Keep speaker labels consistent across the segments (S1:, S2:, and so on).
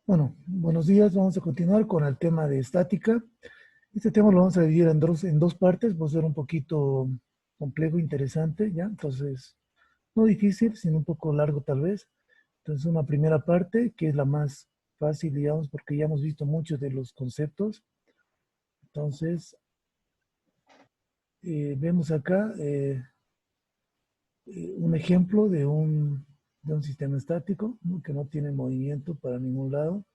S1: Bueno, buenos días. Vamos a continuar con el tema de estática. Este tema lo vamos a dividir en dos partes. Va a ser un poquito complejo, interesante, ¿ya? Entonces, no difícil, sino un poco largo tal vez. Entonces, una primera parte, que es la más fácil, digamos, porque ya hemos visto muchos de los conceptos. Entonces, vemos acá un ejemplo de un sistema estático, ¿no? Que no tiene movimiento para ningún lado,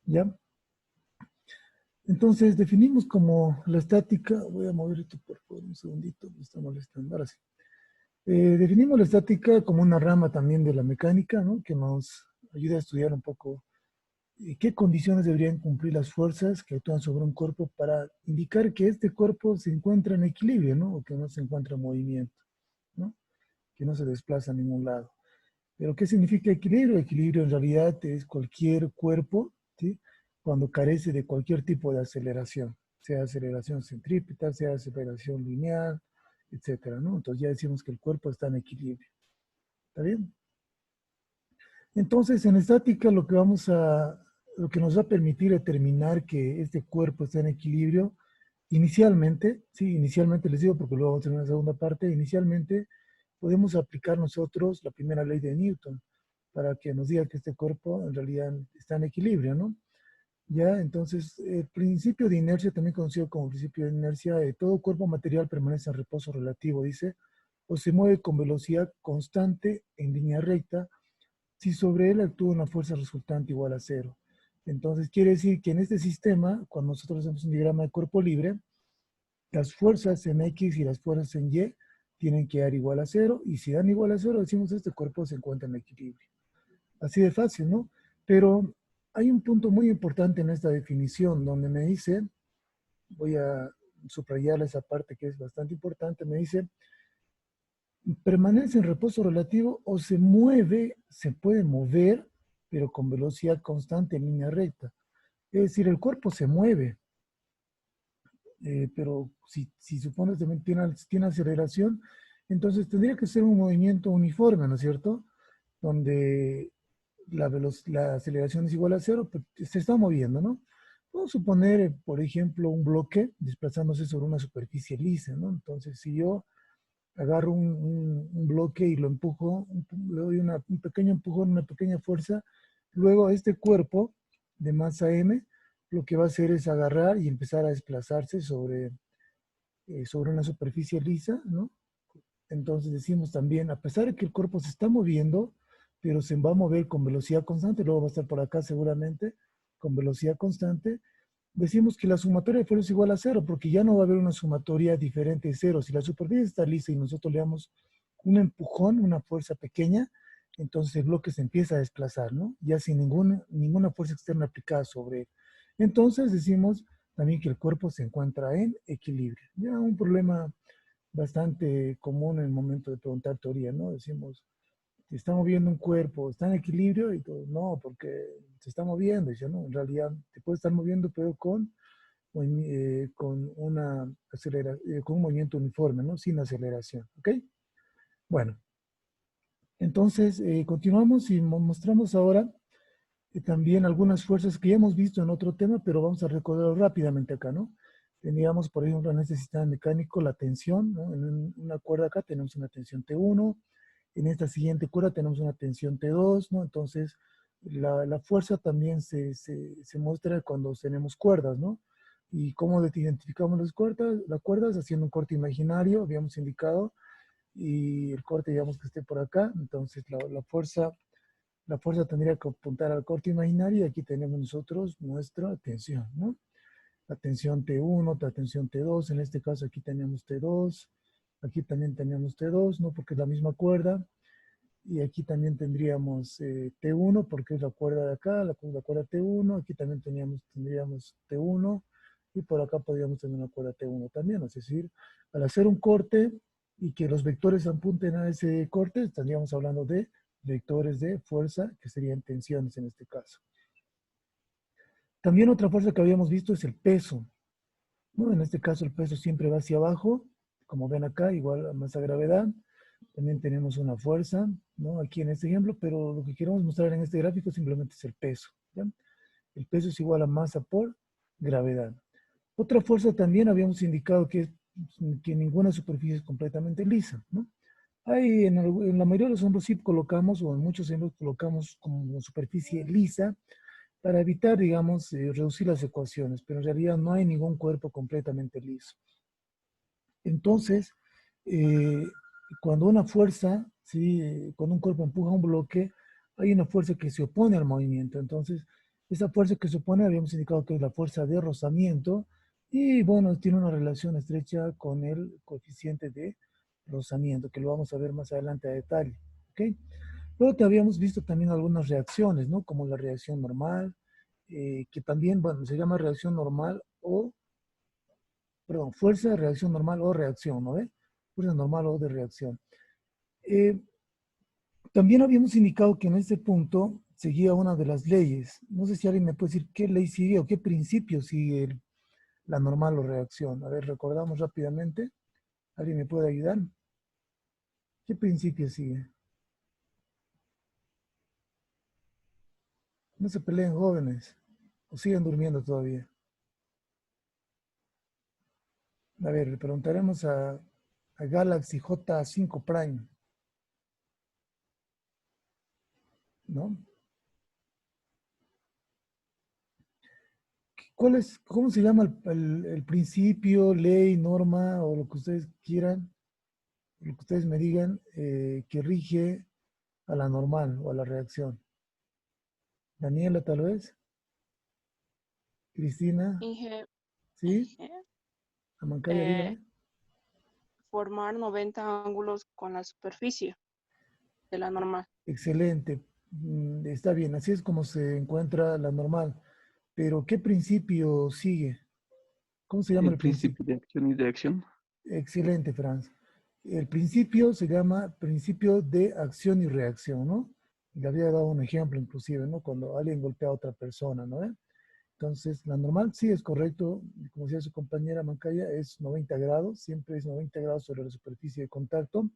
S1: ¿ya? Entonces definimos como la estática, voy a mover esto por favor un segundito, me está molestando, ahora sí. Definimos la estática como una rama también de la mecánica, ¿no? Que nos ayuda a estudiar un poco qué condiciones deberían cumplir las fuerzas que actúan sobre un cuerpo para indicar que este cuerpo se encuentra en equilibrio, ¿no? O que no se encuentra en movimiento, ¿no? Que no se desplaza a ningún lado. Pero ¿qué significa equilibrio? Equilibrio en realidad es cualquier cuerpo, ¿sí? Cuando carece de cualquier tipo de aceleración, sea aceleración centrípeta, sea aceleración lineal, etcétera, ¿no? Entonces ya decimos que el cuerpo está en equilibrio. ¿Está bien? Entonces, en estática lo que nos va a permitir determinar que este cuerpo está en equilibrio, inicialmente, sí, inicialmente les digo porque luego vamos a tener una segunda parte, inicialmente podemos aplicar nosotros la primera ley de Newton para que nos diga que este cuerpo en realidad está en equilibrio, ¿no? Ya, entonces, el principio de inercia, también conocido como principio de inercia, todo cuerpo material permanece en reposo relativo, dice, o se mueve con velocidad constante en línea recta si sobre él actúa una fuerza resultante igual a cero. Entonces, quiere decir que en este sistema, cuando nosotros hacemos un diagrama de cuerpo libre, las fuerzas en X y las fuerzas en Y tienen que dar igual a cero, y si dan igual a cero, decimos este cuerpo se encuentra en equilibrio. Así de fácil, ¿no? Pero hay un punto muy importante en esta definición donde me dice, voy a subrayar esa parte que es bastante importante, me dice, permanece en reposo relativo o se mueve, se puede mover, pero con velocidad constante en línea recta. Es decir, el cuerpo se mueve, pero si supones también tiene aceleración, entonces tendría que ser un movimiento uniforme, ¿no es cierto? Donde la aceleración es igual a cero, pero se está moviendo, ¿no? Vamos a suponer, por ejemplo, un bloque desplazándose sobre una superficie lisa, ¿no? Entonces, si yo agarro un bloque y lo empujo, le doy un pequeño empujón, una pequeña fuerza, luego este cuerpo de masa m, lo que va a hacer es agarrar y empezar a desplazarse sobre una superficie lisa, ¿no? Entonces decimos también, a pesar de que el cuerpo se está moviendo, pero se va a mover con velocidad constante, luego va a estar por acá seguramente, con velocidad constante, decimos que la sumatoria de fuerzas es igual a cero, porque ya no va a haber una sumatoria diferente de cero. Si la superficie está lisa y nosotros le damos un empujón, una fuerza pequeña, entonces el bloque se empieza a desplazar, ¿no? Ya sin ninguna fuerza externa aplicada sobre él. Entonces decimos también que el cuerpo se encuentra en equilibrio. Ya un problema bastante común en el momento de preguntar teoría, ¿no? Decimos, si está moviendo un cuerpo, ¿está en equilibrio? Y todo, no, porque se está moviendo. Dice, no, en realidad te puede estar moviendo, pero con un movimiento uniforme, ¿no? Sin aceleración, ¿ok? Bueno, entonces continuamos y mostramos ahora también algunas fuerzas que ya hemos visto en otro tema, pero vamos a recordarlo rápidamente acá, ¿no? Teníamos, por ejemplo, en este sistema mecánico la tensión, ¿no? En una cuerda acá tenemos una tensión T1, en esta siguiente cuerda tenemos una tensión T2, ¿no? Entonces, la fuerza también se muestra cuando tenemos cuerdas, ¿no? ¿Y cómo identificamos las cuerdas? Haciendo un corte imaginario, habíamos indicado, y el corte, digamos que esté por acá, entonces la fuerza tendría que apuntar al corte imaginario y aquí tenemos nosotros nuestra tensión, ¿no? La tensión T1, la tensión T2, en este caso aquí tenemos T2, aquí también tenemos T2, ¿no? Porque es la misma cuerda, y aquí también tendríamos T1 porque es la cuerda de acá, la cuerda T1, aquí también tendríamos T1 y por acá podríamos tener una cuerda T1 también, es decir, al hacer un corte y que los vectores apunten a ese corte, estaríamos hablando de vectores de fuerza que serían tensiones en este caso. También otra fuerza que habíamos visto es el peso, ¿no? En este caso el peso siempre va hacia abajo, como ven acá, igual a masa gravedad. También tenemos una fuerza, ¿no? Aquí en este ejemplo, pero lo que queremos mostrar en este gráfico simplemente es el peso, ¿ya? El peso es igual a masa por gravedad. Otra fuerza también habíamos indicado que ninguna superficie es completamente lisa, ¿no? Hay en la mayoría de los ejemplos sí colocamos, o en muchos ejemplos colocamos como superficie lisa para evitar, digamos, reducir las ecuaciones, pero en realidad no hay ningún cuerpo completamente liso. Entonces, eh, cuando una fuerza, ¿sí? Cuando un cuerpo empuja un bloque, hay una fuerza que se opone al movimiento. Entonces, esa fuerza que se opone, habíamos indicado que es la fuerza de rozamiento, y bueno, tiene una relación estrecha con el coeficiente de rozamiento, que lo vamos a ver más adelante a detalle. ¿Ok? Luego te habíamos visto también algunas reacciones, ¿no? Como la reacción normal, que también, bueno, se llama reacción normal o perdón, fuerza de reacción normal o reacción, ¿no ve? Fuerza normal o de reacción. Eh, También habíamos indicado que en este punto seguía una de las leyes. No sé si alguien me puede decir qué ley sigue o qué principio sigue la normal o reacción. A ver, recordamos rápidamente. ¿Alguien me puede ayudar? ¿Qué principio sigue? No se peleen jóvenes o siguen durmiendo todavía. A ver, le preguntaremos a Galaxy J5 Prime, ¿no? ¿Cómo se llama el principio, ley, norma o lo que ustedes quieran, lo que ustedes me digan, que rige a la normal o a la reacción? Daniela, tal vez. Cristina,
S2: Inge,
S1: ¿sí?
S2: Inge,
S1: Amancaya,
S2: eh,
S1: dígame.
S2: formar 90 ángulos con la superficie de la normal.
S1: Excelente. Está bien, así es como se encuentra la normal. Pero, ¿qué principio sigue? ¿Cómo se llama
S3: El
S1: el principio?
S3: principio de acción y reacción.
S1: Excelente, Franz. El principio se llama principio de acción y reacción, ¿no? Le había dado un ejemplo inclusive, ¿no? Cuando alguien golpea a otra persona, ¿no? Entonces, la normal sí es correcto, como decía su compañera Mancaya, es 90 grados, siempre es 90 grados sobre la superficie de contacto,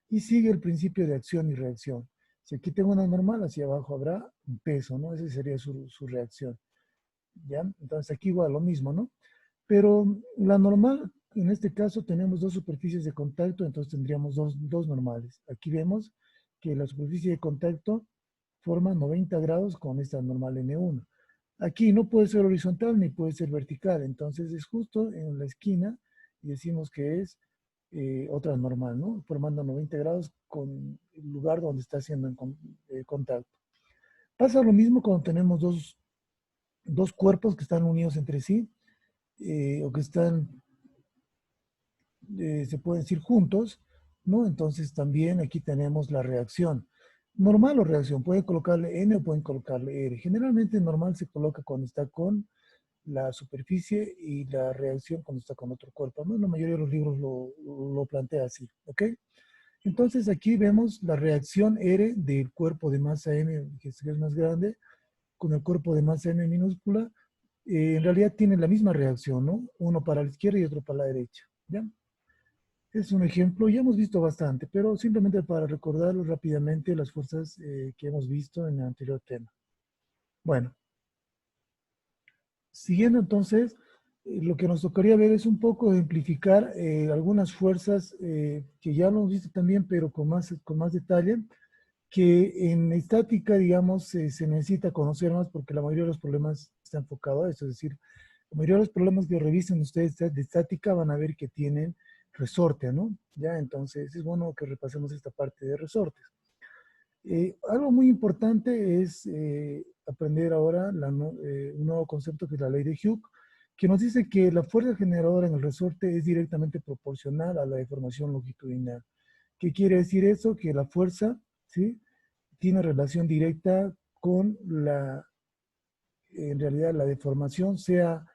S1: y sigue el principio de acción y reacción. Si aquí tengo una normal, hacia abajo habrá un peso, ¿no? Esa sería su reacción, ¿ya? Entonces aquí igual lo mismo, ¿no? Pero la normal, en este caso tenemos dos superficies de contacto, entonces tendríamos dos normales. Aquí vemos que la superficie de contacto forma 90 grados con esta normal N1. Aquí no puede ser horizontal ni puede ser vertical, entonces es justo en la esquina y decimos que es otra normal, ¿no? Formando 90 grados con el lugar donde está haciendo contacto. Pasa lo mismo cuando tenemos dos cuerpos que están unidos entre sí, o que están, se pueden decir juntos, ¿no? Entonces también aquí tenemos la reacción. Normal o reacción, pueden colocarle N o pueden colocarle R. Generalmente normal se coloca cuando está con la superficie y la reacción cuando está con otro cuerpo, ¿no? La mayoría de los libros lo plantea así, ¿ok? Entonces aquí vemos la reacción R del cuerpo de masa M, que es más grande, con el cuerpo de masa M minúscula. En realidad tienen la misma reacción, ¿no? Uno para la izquierda y otro para la derecha, ¿ya? Es un ejemplo, ya hemos visto bastante, pero simplemente para recordarlo rápidamente las fuerzas que hemos visto en el anterior tema. Bueno, siguiendo entonces, lo que nos tocaría ver es un poco ejemplificar algunas fuerzas que ya lo hemos visto también, pero con más detalle, que en estática, digamos, se necesita conocer más porque la mayoría de los problemas está enfocado a eso, es decir, la mayoría de los problemas que revisen ustedes de estática van a ver que tienen resorte, ¿no? Ya, entonces es bueno que repasemos esta parte de resortes. Algo muy importante es aprender ahora un nuevo concepto que es la ley de Hooke, que nos dice que la fuerza generadora en el resorte es directamente proporcional a la deformación longitudinal. ¿Qué quiere decir eso? Que la fuerza, ¿sí? Tiene relación directa con en realidad la deformación, sea,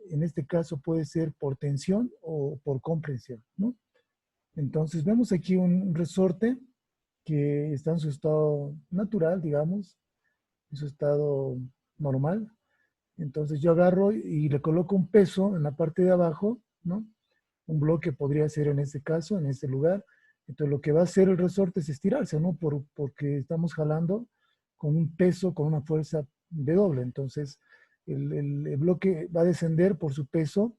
S1: en este caso puede ser por tensión o por compresión, ¿no? Entonces vemos aquí un resorte que está en su estado natural, digamos, en su estado normal. Entonces yo agarro y le coloco un peso en la parte de abajo, ¿no? Un bloque podría ser en este caso, en este lugar. Entonces lo que va a hacer el resorte es estirarse, ¿no? Porque estamos jalando con un peso, con una fuerza W. Entonces, el bloque va a descender por su peso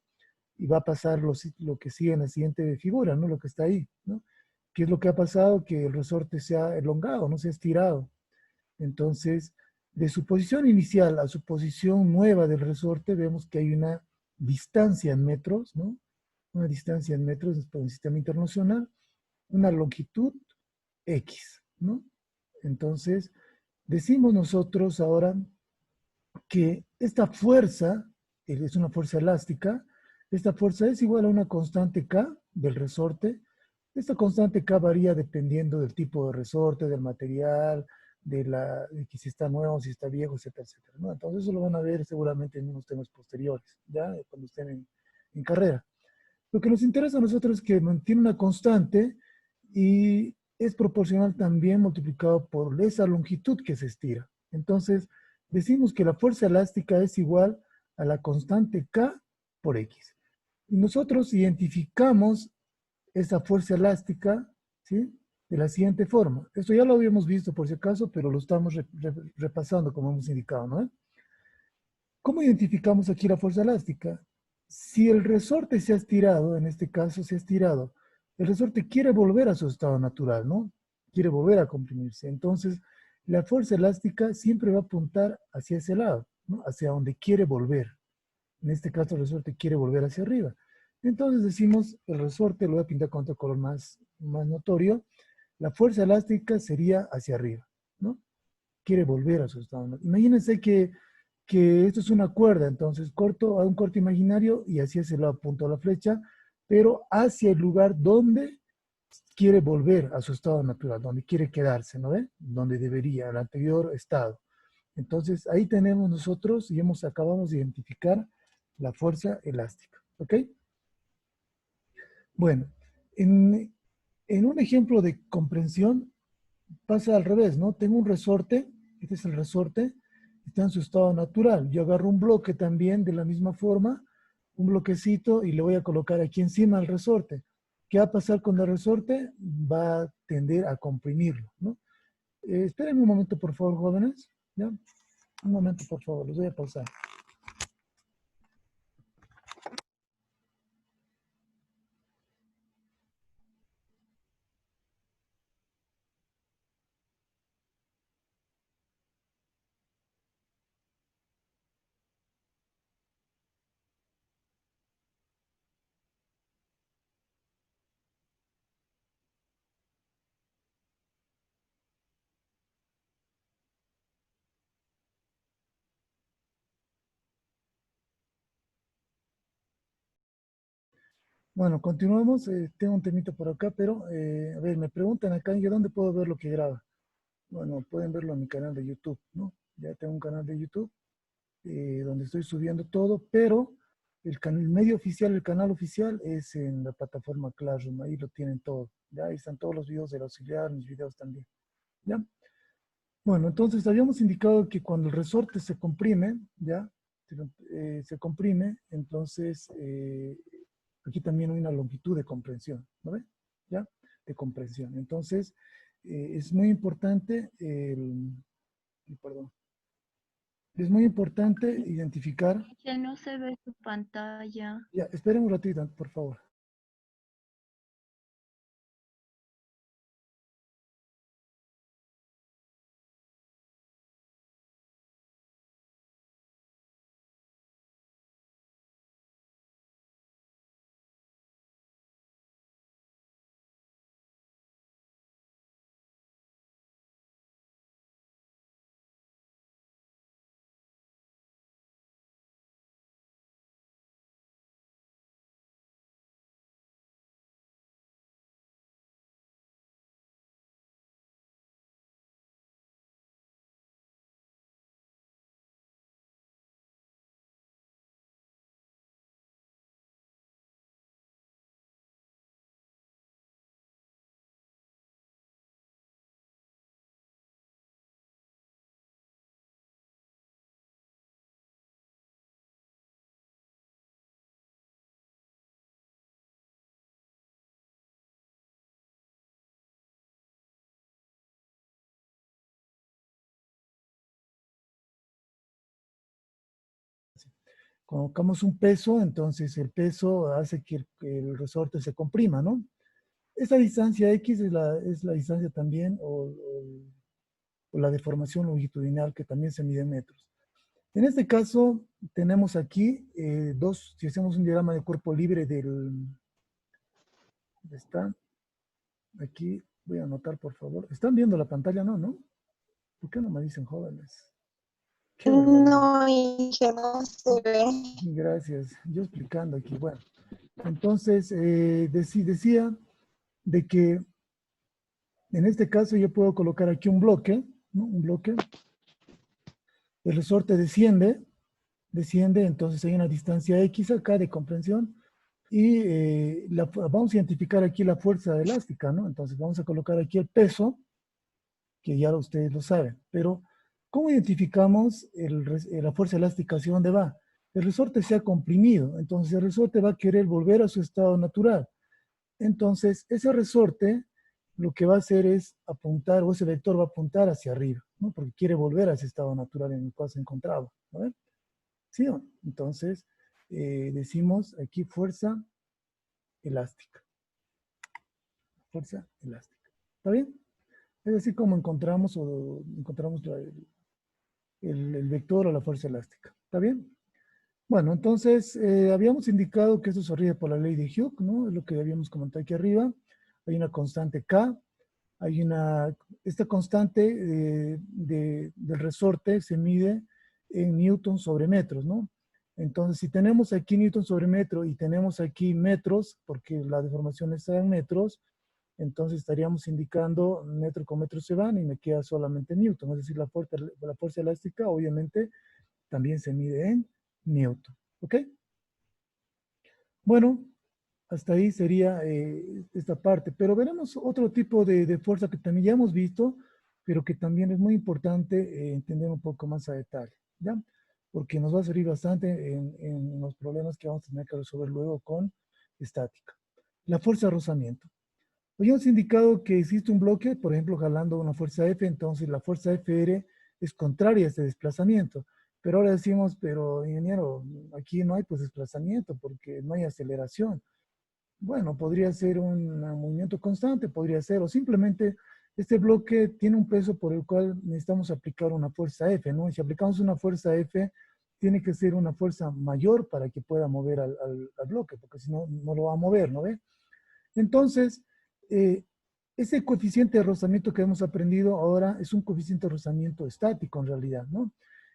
S1: y va a pasar lo que sigue en la siguiente figura, ¿no? Lo que está ahí, ¿no? ¿Qué es lo que ha pasado? Que el resorte se ha elongado, no se ha estirado. Entonces, de su posición inicial a su posición nueva del resorte, vemos que hay una distancia en metros, ¿no? Una distancia en metros por el sistema internacional, una longitud X, ¿no? Entonces, decimos nosotros ahora que esta fuerza es una fuerza elástica, esta fuerza es igual a una constante K del resorte. Esta constante K varía dependiendo del tipo de resorte, del material, de que si está nuevo, si está viejo, etcétera, etcétera, ¿no? Entonces eso lo van a ver seguramente en unos temas posteriores, ya cuando estén en carrera. Lo que nos interesa a nosotros es que mantiene una constante y es proporcional también multiplicado por esa longitud que se estira. Entonces, decimos que la fuerza elástica es igual a la constante K por X. Y nosotros identificamos esa fuerza elástica, ¿sí? De la siguiente forma. Esto ya lo habíamos visto por si acaso, pero lo estamos repasando como hemos indicado, ¿no? ¿Cómo identificamos aquí la fuerza elástica? Si el resorte se ha estirado, en este caso se ha estirado, el resorte quiere volver a su estado natural, ¿no? Quiere volver a comprimirse. Entonces, la fuerza elástica siempre va a apuntar hacia ese lado, ¿no? Hacia donde quiere volver. En este caso, el resorte quiere volver hacia arriba. Entonces decimos, el resorte lo voy a pintar con otro color más notorio. La fuerza elástica sería hacia arriba, ¿no? Quiere volver a su estado natural. Imagínense que esto es una cuerda, entonces corto a un corte imaginario y así se lo apunto a la flecha, pero hacia el lugar donde quiere volver a su estado natural, donde quiere quedarse, ¿no ve? Donde debería, el anterior estado. Entonces ahí tenemos nosotros y acabamos de identificar la fuerza elástica, ¿ok? Bueno, en un ejemplo de comprensión pasa al revés, ¿no? Tengo un resorte, este es el resorte, está en su estado natural. Yo agarro un bloque también de la misma forma, un bloquecito y le voy a colocar aquí encima el resorte. ¿Qué va a pasar con el resorte? Va a tender a comprimirlo, ¿no? Esperen un momento, por favor, jóvenes. ¿Ya? Un momento, por favor, los voy a pausar. Bueno, continuamos. Tengo un temito por acá, pero a ver, me preguntan acá, ¿yo dónde puedo ver lo que graba? Bueno, pueden verlo en mi canal de YouTube, ¿no? Ya tengo un canal de YouTube donde estoy subiendo todo, pero el medio oficial, el canal oficial es en la plataforma Classroom, ahí lo tienen todo, ¿ya? Ahí están todos los videos del auxiliar, mis videos también, ¿ya? Bueno, entonces habíamos indicado que cuando el resorte se comprime, ¿ya? Se comprime, entonces aquí también hay una longitud de comprensión, ¿no ve? ¿Ya? De comprensión. Entonces, es muy importante, perdón, es muy importante identificar.
S3: Ya no se ve su pantalla.
S1: Ya, esperen un ratito, por favor. colocamos un peso, entonces el peso hace que el resorte se comprima, ¿no? Esa distancia X es la distancia también, o la deformación longitudinal, que también se mide en metros. En este caso, tenemos aquí si hacemos un diagrama de cuerpo libre ¿dónde está? Aquí, voy a anotar, por favor. ¿Están viendo la pantalla? No, ¿no? ¿Por qué no me dicen jóvenes? Qué barbaridad.
S4: No, Inge, no se ve.
S1: Gracias. Yo explicando aquí. Bueno, entonces, decía de que en este caso yo puedo colocar aquí un bloque, ¿no? Un bloque. El resorte desciende, entonces hay una distancia X acá de comprensión y vamos a identificar aquí la fuerza elástica, ¿no? Entonces vamos a colocar aquí el peso, que ya ustedes lo saben, pero ¿cómo identificamos la fuerza elástica hacia dónde va? El resorte se ha comprimido, entonces el resorte va a querer volver a su estado natural. Entonces ese resorte lo que va a hacer es apuntar, o ese vector va a apuntar hacia arriba, ¿no? Porque quiere volver a ese estado natural en el cual se encontraba, ¿no? ¿Sí o no? Entonces, decimos aquí fuerza elástica. Fuerza elástica. ¿Está bien? Es así como encontramos el vector o la fuerza elástica. ¿Está bien? Bueno, entonces, habíamos indicado que esto se rige por la ley de Hooke, ¿no? Es lo que habíamos comentado aquí arriba. Hay una constante K. Esta constante del resorte se mide en newton sobre metros, ¿no? Entonces, si tenemos aquí newton sobre metro y tenemos aquí metros, porque la deformación está en metros, entonces estaríamos indicando metro con metro se van y me queda solamente newton. Es decir, la fuerza elástica obviamente también se mide en newton. ¿Ok? Bueno, hasta ahí sería esta parte. Pero veremos otro tipo de fuerza que también ya hemos visto, pero que también es muy importante entender un poco más a detalle, ¿ya? Porque nos va a servir bastante en los problemas que vamos a tener que resolver luego con estática. La fuerza de rozamiento. Habíamos indicado que existe un bloque, por ejemplo, jalando una fuerza F, entonces la fuerza FR es contraria a este desplazamiento. Pero ahora decimos, pero ingeniero, aquí no hay pues desplazamiento porque no hay aceleración. Bueno, podría ser un movimiento constante, podría ser, o simplemente este bloque tiene un peso por el cual necesitamos aplicar una fuerza F, ¿no? Y si aplicamos una fuerza F, tiene que ser una fuerza mayor para que pueda mover al bloque, porque si no, no lo va a mover, ¿no ve? Entonces, ese coeficiente de rozamiento que hemos aprendido ahora es un coeficiente de rozamiento estático en realidad, ¿no?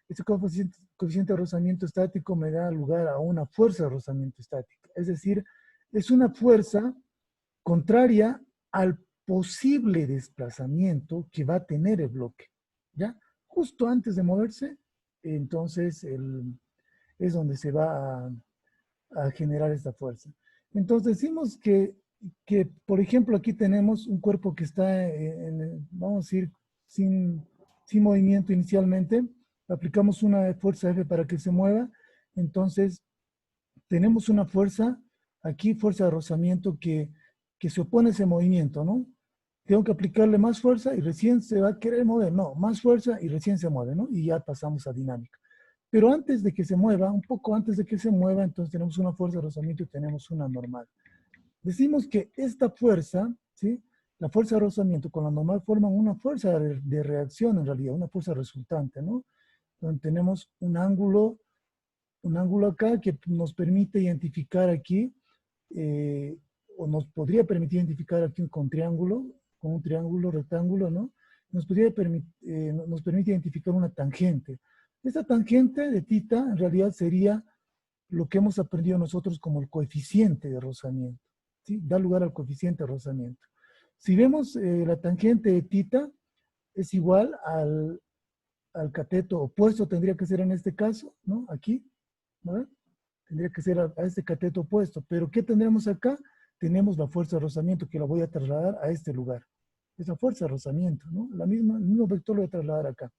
S1: Ese coeficiente de rozamiento estático me da lugar a una fuerza de rozamiento estática. Es decir, es una fuerza contraria al posible desplazamiento que va a tener el bloque, ¿ya? Justo antes de moverse, entonces es donde se va a generar esta fuerza. Entonces decimos que, por ejemplo, aquí tenemos un cuerpo que está, vamos a decir, sin movimiento inicialmente, aplicamos una fuerza F para que se mueva, entonces tenemos una fuerza, aquí fuerza de rozamiento que se opone a ese movimiento, ¿no? Tengo que aplicarle más fuerza y recién se va a querer mover, no, más fuerza y recién se mueve, ¿no? Y ya pasamos a dinámica. Pero antes de que se mueva, un poco antes de que se mueva, entonces tenemos una fuerza de rozamiento y tenemos una normal. Decimos que esta fuerza, ¿sí? La fuerza de rozamiento con la normal forman una fuerza de reacción en realidad, una fuerza resultante, ¿no? Donde tenemos un ángulo acá que nos permite identificar aquí, o nos podría permitir identificar aquí con un triángulo rectángulo, ¿no? Nos permite identificar una tangente. Esta tangente de θ en realidad sería lo que hemos aprendido nosotros como el coeficiente de rozamiento, ¿sí? Da lugar al coeficiente de rozamiento. Si vemos la tangente de θ es igual al cateto opuesto, tendría que ser en este caso, ¿no? Aquí, ¿no? Tendría que ser a este cateto opuesto. Pero ¿qué tendremos acá? Tenemos la fuerza de rozamiento que la voy a trasladar a este lugar. Esa fuerza de rozamiento, ¿no? El mismo vector lo voy a trasladar acá.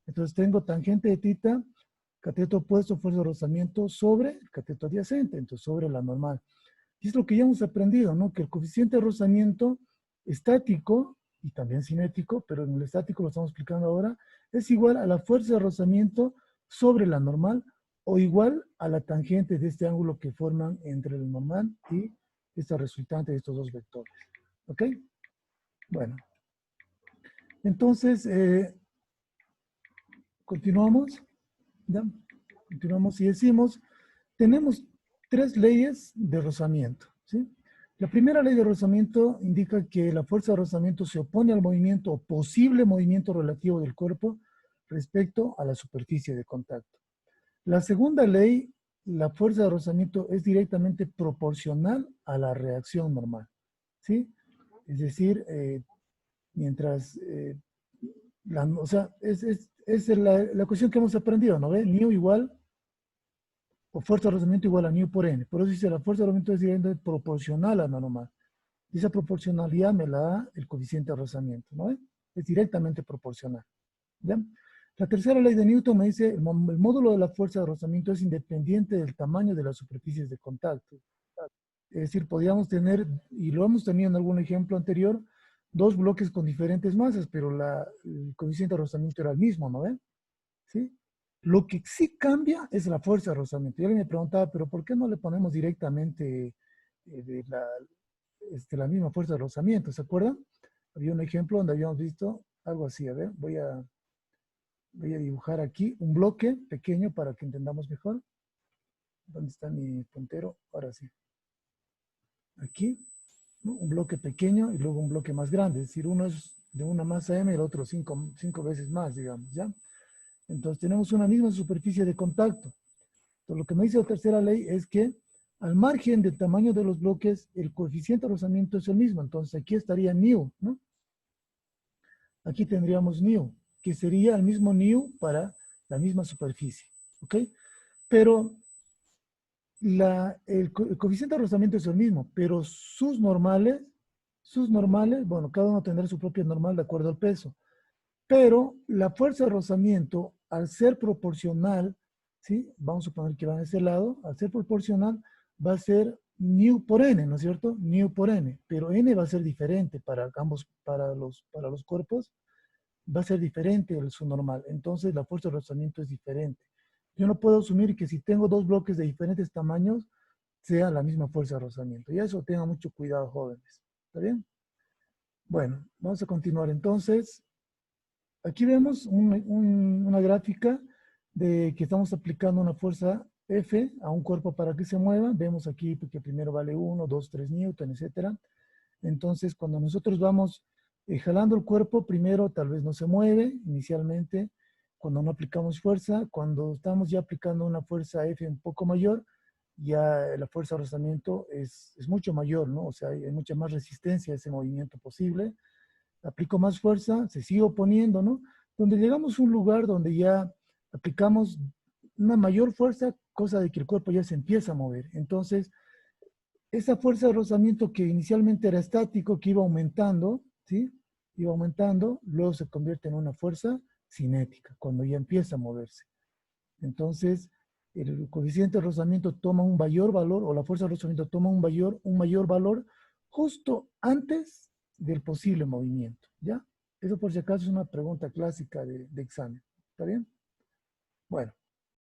S1: Entonces tengo tangente de θ, cateto opuesto, fuerza de rozamiento sobre el cateto adyacente, entonces sobre la normal. Y es lo que ya hemos aprendido, ¿no? Que el coeficiente de rozamiento estático y también cinético, pero en el estático lo estamos explicando ahora, es igual a la fuerza de rozamiento sobre la normal o igual a la tangente de este ángulo que forman entre el normal y esta resultante de estos dos vectores. ¿Ok? Bueno. Entonces, continuamos. ¿Ya? Continuamos y decimos, tenemos tres leyes de rozamiento. ¿Sí? La primera ley de rozamiento indica que la fuerza de rozamiento se opone al movimiento o posible movimiento relativo del cuerpo respecto a la superficie de contacto. La segunda ley, la fuerza de rozamiento es directamente proporcional a la reacción normal. ¿Sí? Es decir, mientras, o sea, es la cuestión que hemos aprendido, ¿no ve? Mu igual, o fuerza de rozamiento igual a nu por n. Por eso dice, la fuerza de rozamiento es directamente proporcional a la normal. Y esa proporcionalidad me la da el coeficiente de rozamiento, ¿no ve? Es directamente proporcional. ¿Ya? La tercera ley de Newton me dice, el módulo de la fuerza de rozamiento es independiente del tamaño de las superficies de contacto. Es decir, podríamos tener, y lo hemos tenido en algún ejemplo anterior, dos bloques con diferentes masas, pero el coeficiente de rozamiento era el mismo, ¿no ven? ¿Sí? Lo que sí cambia es la fuerza de rozamiento. Yo me preguntaba, pero ¿por qué no le ponemos directamente la misma fuerza de rozamiento? ¿Se acuerdan? Había un ejemplo donde habíamos visto algo así. A ver, voy a dibujar aquí un bloque pequeño para que entendamos mejor. ¿Dónde está mi puntero? Ahora sí. Aquí, ¿no? Un bloque pequeño y luego un bloque más grande. Es decir, uno es de una masa m y el otro cinco veces más, digamos, ¿ya? Entonces tenemos una misma superficie de contacto. Entonces lo que me dice la tercera ley es que al margen del tamaño de los bloques, el coeficiente de rozamiento es el mismo. Entonces aquí estaría nu, ¿no? Aquí tendríamos nu, que sería el mismo nu para la misma superficie, ¿ok? Pero el coeficiente de rozamiento es el mismo, pero sus normales, bueno, cada uno tendrá su propia normal de acuerdo al peso. Pero la fuerza de rozamiento, al ser proporcional, ¿sí? Vamos a suponer que va en ese lado, al ser proporcional, va a ser nu por n, ¿no es cierto? Nu por n, pero n va a ser diferente para ambos, para los cuerpos, va a ser diferente su normal. Entonces la fuerza de rozamiento es diferente. Yo no puedo asumir que si tengo dos bloques de diferentes tamaños, sea la misma fuerza de rozamiento. Y eso tengan mucho cuidado, jóvenes. ¿Está bien? Bueno, vamos a continuar entonces. Aquí vemos una gráfica de que estamos aplicando una fuerza F a un cuerpo para que se mueva. Vemos aquí que primero vale 1, 2, 3 newton, etc. Entonces, cuando nosotros vamos jalando el cuerpo, primero tal vez no se mueve inicialmente, cuando no aplicamos fuerza. Cuando estamos ya aplicando una fuerza F un poco mayor, ya la fuerza de rozamiento es mucho mayor, ¿no? O sea, hay mucha más resistencia a ese movimiento posible. Aplico más fuerza, se sigue oponiendo, ¿no? Donde llegamos a un lugar donde ya aplicamos una mayor fuerza, cosa de que el cuerpo ya se empieza a mover. Entonces, esa fuerza de rozamiento que inicialmente era estático, que iba aumentando, ¿sí? Iba aumentando, luego se convierte en una fuerza cinética, cuando ya empieza a moverse. Entonces, el coeficiente de rozamiento toma un mayor valor, o la fuerza de rozamiento toma un mayor valor justo antes del posible movimiento, ¿ya? Eso por si acaso es una pregunta clásica de examen, ¿está bien? Bueno,